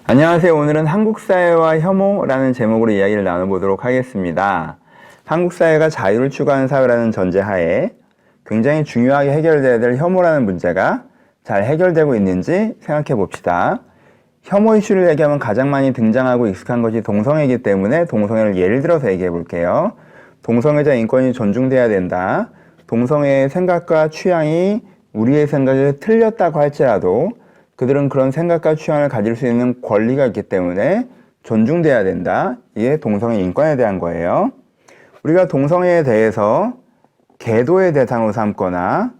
안녕하세요. 오늘은 한국사회와 혐오라는 제목으로 이야기를 나눠보도록 하겠습니다. 한국사회가 자유를 추구하는 사회라는 전제하에 굉장히 중요하게 해결돼야 될 혐오라는 문제가 잘 해결되고 있는지 생각해 봅시다. 혐오 이슈를 얘기하면 가장 많이 등장하고 익숙한 것이 동성애이기 때문에 동성애를 예를 들어서 얘기해 볼게요. 동성애자 인권이 존중돼야 된다. 동성애의 생각과 취향이 우리의 생각이 틀렸다고 할지라도 그들은 그런 생각과 취향을 가질 수 있는 권리가 있기 때문에 존중돼야 된다. 이게 동성애 인권에 대한 거예요. 우리가 동성애에 대해서 계도의 대상으로 삼거나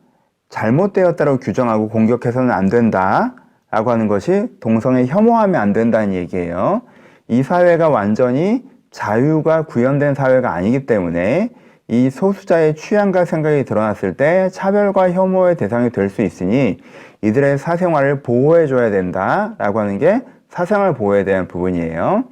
잘못되었다고 규정하고 공격해서는 안 된다 라고 하는 것이 동성애 혐오하면 안 된다는 얘기예요. 이 사회가 완전히 자유가 구현된 사회가 아니기 때문에 이 소수자의 취향과 생각이 드러났을 때 차별과 혐오의 대상이 될 수 있으니 이들의 사생활을 보호해줘야 된다라고 하는 게 사생활 보호에 대한 부분이에요.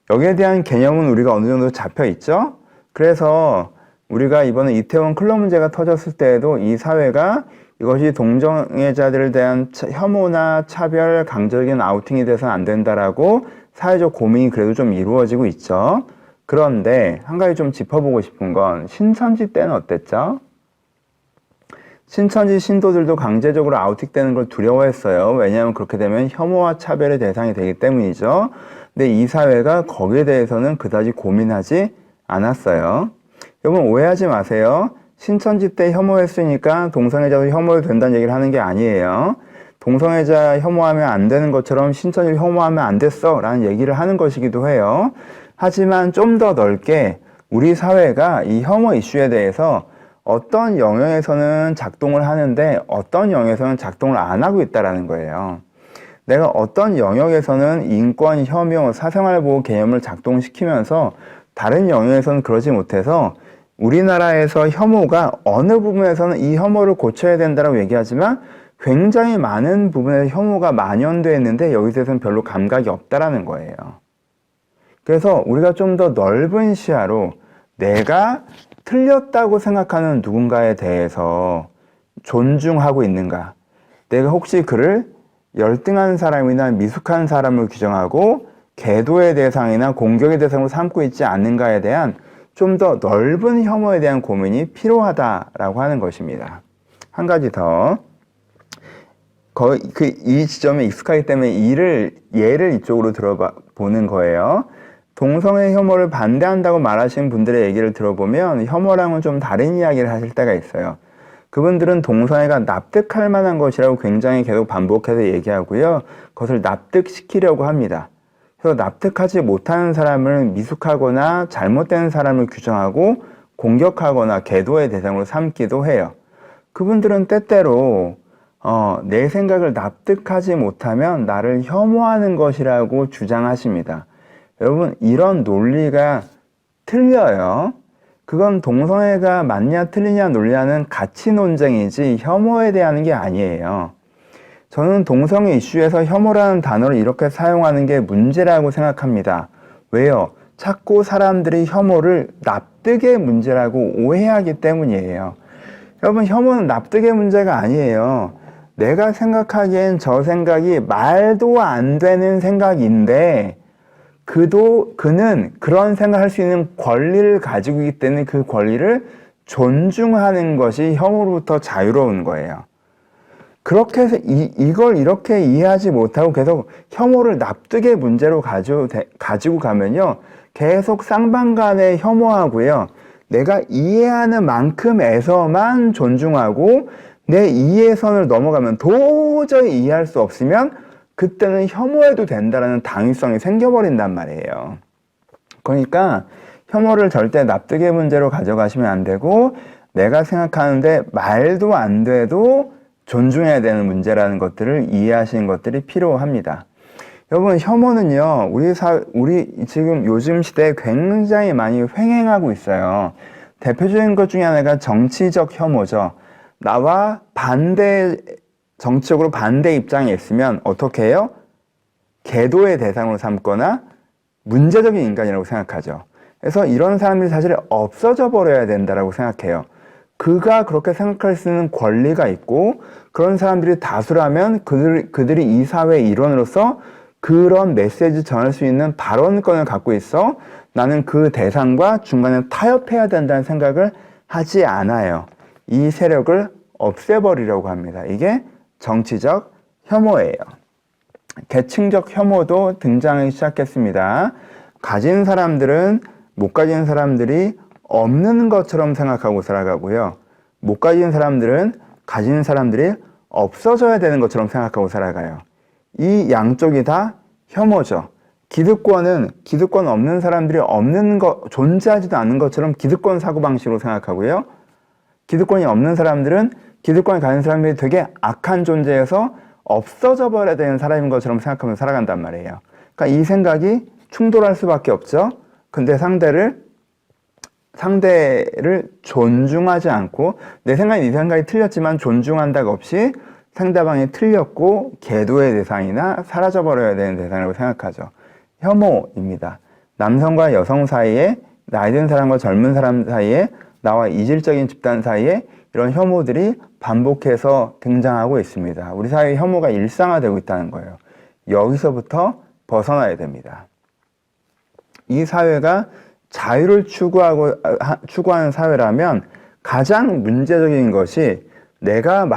여기에 대한 개념은 우리가 어느 정도 잡혀 있죠. 그래서 우리가 이번에 이태원 클럽 문제가 터졌을 때에도 이 사회가 이것이 동성애자들에 대한 혐오나 차별, 강제적인 아우팅이 돼서는 안 된다라고 사회적 고민이 그래도 좀 이루어지고 있죠. 그런데 한 가지 좀 짚어보고 싶은 건 신천지 때는 어땠죠? 신천지 신도들도 강제적으로 아우팅되는 걸 두려워했어요. 왜냐하면 그렇게 되면 혐오와 차별의 대상이 되기 때문이죠. 근데 이 사회가 거기에 대해서는 그다지 고민하지 않았어요. 여러분 오해하지 마세요. 신천지 때 혐오했으니까 동성애자도 혐오해도 된다는 얘기를 하는 게 아니에요. 동성애자 혐오하면 안 되는 것처럼 신천지 혐오하면 안 됐어 라는 얘기를 하는 것이기도 해요. 하지만 좀 더 넓게 우리 사회가 이 혐오 이슈에 대해서 어떤 영역에서는 작동을 하는데 어떤 영역에서는 작동을 안 하고 있다는 거예요. 내가 어떤 영역에서는 인권, 혐오, 사생활 보호 개념을 작동시키면서 다른 영역에서는 그러지 못해서 우리나라에서 혐오가 어느 부분에서는 이 혐오를 고쳐야 된다고 얘기하지만 굉장히 많은 부분에서 혐오가 만연되어 있는데 여기서는 별로 감각이 없다라는 거예요. 그래서 우리가 좀 더 넓은 시야로 내가 틀렸다고 생각하는 누군가에 대해서 존중하고 있는가? 내가 혹시 그를 열등한 사람이나 미숙한 사람으로 규정하고 계도의 대상이나 공격의 대상으로 삼고 있지 않는가에 대한 좀 더 넓은 혐오에 대한 고민이 필요하다라고 하는 것입니다. 한 가지 더. 이 지점에 익숙하기 때문에 예를 이쪽으로 들어보는 거예요. 동성애 혐오를 반대한다고 말하시는 분들의 얘기를 들어보면 혐오랑은 좀 다른 이야기를 하실 때가 있어요. 그분들은 동성애가 납득할 만한 것이라고 굉장히 계속 반복해서 얘기하고요. 그것을 납득시키려고 합니다. 그래서 납득하지 못하는 사람을 미숙하거나 잘못된 사람을 규정하고 공격하거나 계도의 대상으로 삼기도 해요. 그분들은 때때로 내 생각을 납득하지 못하면 나를 혐오하는 것이라고 주장하십니다. 여러분 이런 논리가 틀려요. 그건 동성애가 맞냐 틀리냐 논리하는 가치 논쟁이지 혐오에 대한 게 아니에요. 저는 동성애 이슈에서 혐오라는 단어를 이렇게 사용하는 게 문제라고 생각합니다. 왜요? 자꾸 사람들이 혐오를 납득의 문제라고 오해하기 때문이에요. 여러분 혐오는 납득의 문제가 아니에요. 내가 생각하기엔 저 생각이 말도 안 되는 생각인데 그는 그런 생각할 수 있는 권리를 가지고 있기 때문에 그 권리를 존중하는 것이 혐오로부터 자유로운 거예요. 그렇게 해서 이걸 이렇게 이해하지 못하고 계속 혐오를 납득의 문제로 가지고 가면요. 계속 쌍방간에 혐오하고요. 내가 이해하는 만큼에서만 존중하고 내 이해 선을 넘어가면 도저히 이해할 수 없으면 그때는 혐오해도 된다는 당위성이 생겨버린단 말이에요. 그러니까 혐오를 절대 납득의 문제로 가져가시면 안 되고 내가 생각하는데 말도 안 돼도 존중해야 되는 문제라는 것들을 이해하시는 것들이 필요합니다. 여러분 혐오는요 우리 지금 요즘 시대에 굉장히 많이 횡행하고 있어요. 대표적인 것 중에 하나가 정치적 혐오죠. 나와 정치적으로 반대 입장에 있으면 어떻게 해요? 계도의 대상으로 삼거나 문제적인 인간이라고 생각하죠. 그래서 이런 사람들이 사실 없어져 버려야 된다고 생각해요. 그가 그렇게 생각할 수 있는 권리가 있고 그런 사람들이 다수라면 그들이 이 사회의 일원으로서 그런 메시지 전할 수 있는 발언권을 갖고 있어. 나는 그 대상과 중간에 타협해야 된다는 생각을 하지 않아요. 이 세력을 없애버리려고 합니다. 이게 정치적 혐오예요. 계층적 혐오도 등장하기 시작했습니다. 가진 사람들은 못 가진 사람들이 없는 것처럼 생각하고 살아가고요. 못 가진 사람들은 가진 사람들이 없어져야 되는 것처럼 생각하고 살아가요. 이 양쪽이 다 혐오죠. 기득권은 기득권 없는 사람들이 없는 것, 존재하지도 않는 것처럼 기득권 사고방식으로 생각하고요. 기득권이 없는 사람들은 기득권이 가진 사람들이 되게 악한 존재여서 없어져 버려야 되는 사람인 것처럼 생각하면서 살아간단 말이에요. 그러니까 이 생각이 충돌할 수밖에 없죠. 근데 상대를 존중하지 않고 내 생각이 네 생각이 틀렸지만 존중한다가 없이 상대방이 틀렸고 계도의 대상이나 사라져버려야 되는 대상이라고 생각하죠. 혐오입니다. 남성과 여성 사이에, 나이 든 사람과 젊은 사람 사이에, 나와 이질적인 집단 사이에 이런 혐오들이 반복해서 등장하고 있습니다. 우리 사회의 혐오가 일상화되고 있다는 거예요. 여기서부터 벗어나야 됩니다. 이 사회가 자유를 추구하는 사회라면 가장 문제적인 것이 내가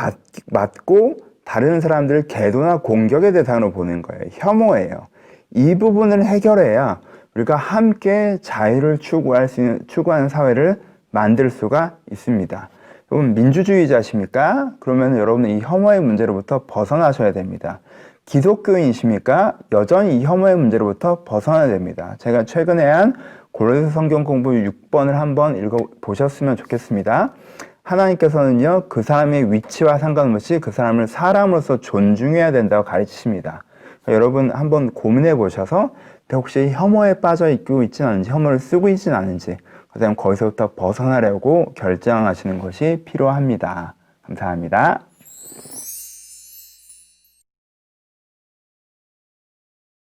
맞고 다른 사람들을 계도나 공격의 대상으로 보는 거예요. 혐오예요. 이 부분을 해결해야 우리가 함께 자유를 추구하는 사회를 만들 수가 있습니다. 여러분 민주주의자십니까? 그러면 여러분은 이 혐오의 문제로부터 벗어나셔야 됩니다. 기독교인이십니까? 여전히 이 혐오의 문제로부터 벗어나야 됩니다. 제가 최근에 한 고린도서 성경 공부 6번을 한번 읽어보셨으면 좋겠습니다. 하나님께서는요, 그 사람의 위치와 상관없이 그 사람을 사람으로서 존중해야 된다고 가르치십니다. 여러분 한번 고민해 보셔서 혹시 혐오에 빠져 있고 있진 않은지, 혐오를 쓰고 있진 않은지, 그다음 거기서부터 벗어나려고 결정하시는 것이 필요합니다. 감사합니다.